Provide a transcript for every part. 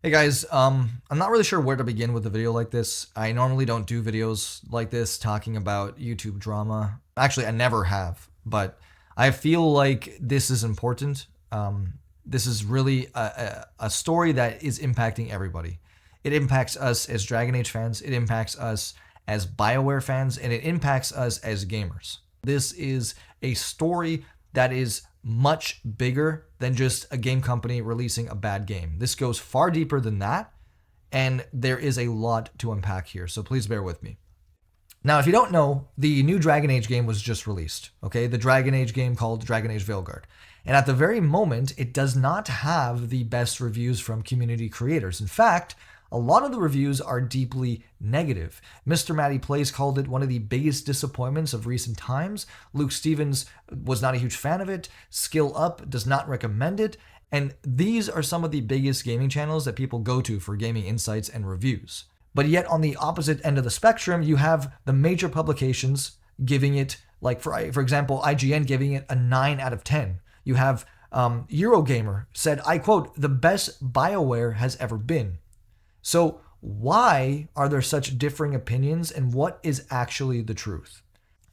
Hey guys, I'm not really sure where to begin with a video like this. I normally don't do videos like this talking about YouTube drama. Actually, I never have, but I feel like this is important. This is really a story that is impacting everybody. It impacts us as Dragon Age fans, it impacts us as BioWare fans, and it impacts us as gamers. This is a story that is much bigger than just a game company releasing a bad game. This goes far deeper than that, and there is a lot to unpack here, so please bear with me. Now, if you don't know, the new Dragon Age game was just released, okay? The Dragon Age game called Dragon Age Veilguard. And at the very moment, it does not have the best reviews from community creators. In fact, a lot of the reviews are deeply negative. Mr. Matty Plays called it one of the biggest disappointments of recent times. Luke Stevens was not a huge fan of it. Skill Up does not recommend it. And these are some of the biggest gaming channels that people go to for gaming insights and reviews. But yet on the opposite end of the spectrum, you have the major publications giving it, like for example, IGN giving it a 9 out of 10. You have Eurogamer said, I quote, "the best BioWare has ever been." So why are there such differing opinions, and what is actually the truth?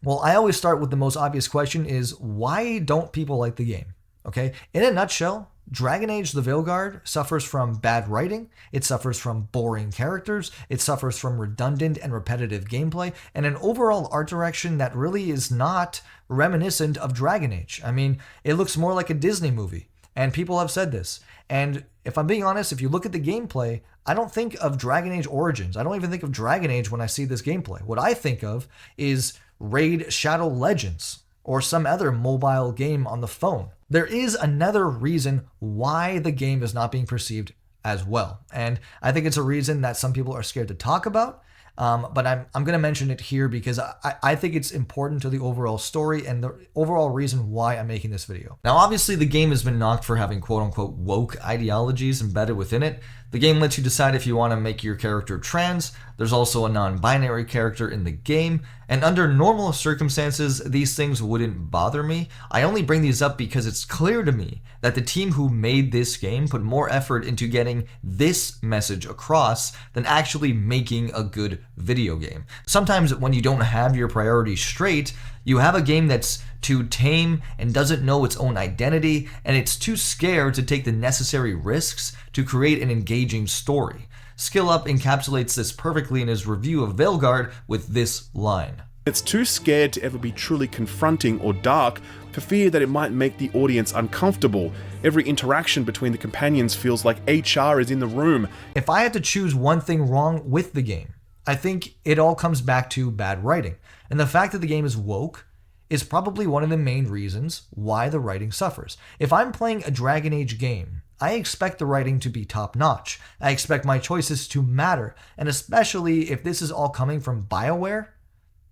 Well, I always start with the most obvious question is, why don't people like the game? Okay, in a nutshell, Dragon Age the Veilguard suffers from bad writing, it suffers from boring characters, it suffers from redundant and repetitive gameplay, and an overall art direction that really is not reminiscent of Dragon Age. I mean, it looks more like a Disney movie, and people have said this. And if I'm being honest, if you look at the gameplay, I don't think of Dragon Age Origins. I don't even think of Dragon Age when I see this gameplay. What I think of is Raid Shadow Legends or some other mobile game on the phone. There is another reason why the game is not being perceived as well. And I think it's a reason that some people are scared to talk about. But I'm going to mention it here because I think it's important to the overall story and the overall reason why I'm making this video. Now, obviously, the game has been knocked for having quote-unquote woke ideologies embedded within it. The game lets you decide if you want to make your character trans. There's also a non-binary character in the game. And under normal circumstances, these things wouldn't bother me. I only bring these up because it's clear to me that the team who made this game put more effort into getting this message across than actually making a good video game. Sometimes when you don't have your priorities straight, you have a game that's too tame and doesn't know its own identity, and it's too scared to take the necessary risks to create an engaging story. Skill Up encapsulates this perfectly in his review of Veilguard with this line. It's too scared to ever be truly confronting or dark for fear that it might make the audience uncomfortable. Every interaction between the companions feels like HR is in the room. If I had to choose one thing wrong with the game, I think it all comes back to bad writing. And the fact that the game is woke is probably one of the main reasons why the writing suffers. If I'm playing a Dragon Age game, I expect the writing to be top-notch. I expect my choices to matter. And especially if this is all coming from BioWare,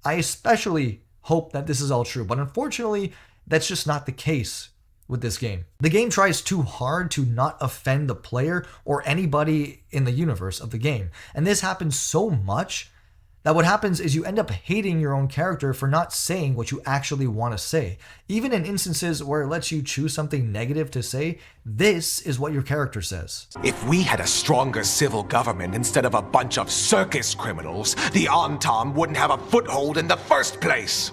I especially hope that this is all true. But unfortunately, that's just not the case with this game. The game tries too hard to not offend the player or anybody in the universe of the game. And this happens so much that what happens is you end up hating your own character for not saying what you actually want to say. Even in instances where it lets you choose something negative to say, this is what your character says. If we had a stronger civil government instead of a bunch of circus criminals, the Antam wouldn't have a foothold in the first place.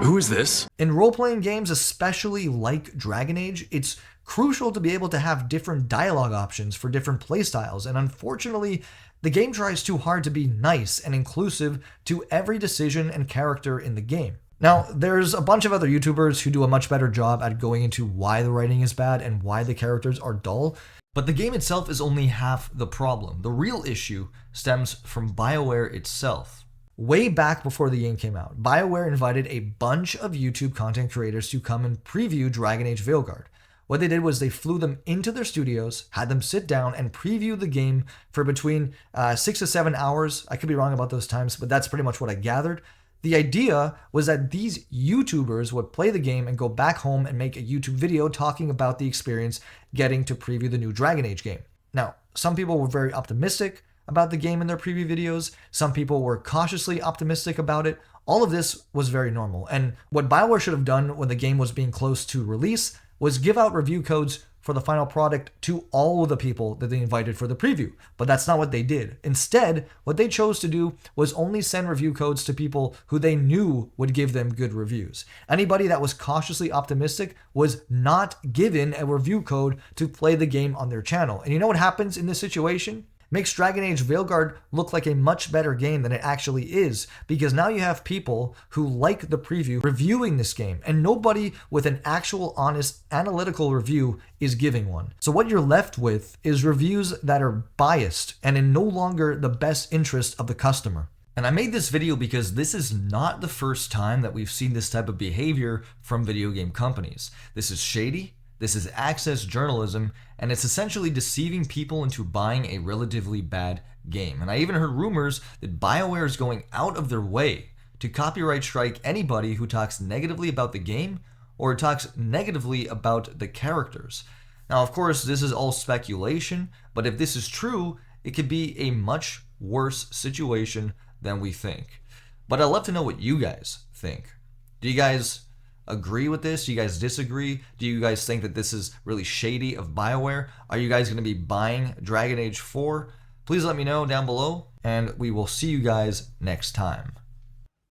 Who is this? In role-playing games, especially like Dragon Age, it's crucial to be able to have different dialogue options for different playstyles, and unfortunately, the game tries too hard to be nice and inclusive to every decision and character in the game. Now, there's a bunch of other YouTubers who do a much better job at going into why the writing is bad and why the characters are dull, but the game itself is only half the problem. The real issue stems from BioWare itself. Way back before the game came out, BioWare invited a bunch of YouTube content creators to come and preview Dragon Age Veilguard. What they did was they flew them into their studios, had them sit down and preview the game for between 6 to 7 hours. I could be wrong about those times, but that's pretty much what I gathered. The idea was that these YouTubers would play the game and go back home and make a YouTube video talking about the experience getting to preview the new Dragon Age game. Now, some people were very optimistic about the game in their preview videos. Some people were cautiously optimistic about it. All of this was very normal. And what BioWare should have done when the game was being close to release was give out review codes for the final product to all of the people that they invited for the preview. But that's not what they did. Instead, what they chose to do was only send review codes to people who they knew would give them good reviews. Anybody that was cautiously optimistic was not given a review code to play the game on their channel. And you know what happens in this situation? Makes Dragon Age Veilguard look like a much better game than it actually is, because now you have people who like the preview reviewing this game, and nobody with an actual honest analytical review is giving one. So what you're left with is reviews that are biased and in no longer the best interest of the customer. And I made this video because this is not the first time that we've seen this type of behavior from video game companies. This is shady. This is access journalism, and it's essentially deceiving people into buying a relatively bad game. And I even heard rumors that BioWare is going out of their way to copyright strike anybody who talks negatively about the game or talks negatively about the characters. Now, of course, this is all speculation, but if this is true, it could be a much worse situation than we think. But I'd love to know what you guys think. Do you guys agree with this? Do you guys disagree? Do you guys think that this is really shady of BioWare? Are you guys going to be buying Dragon Age 4? Please let me know down below, and we will see you guys next time.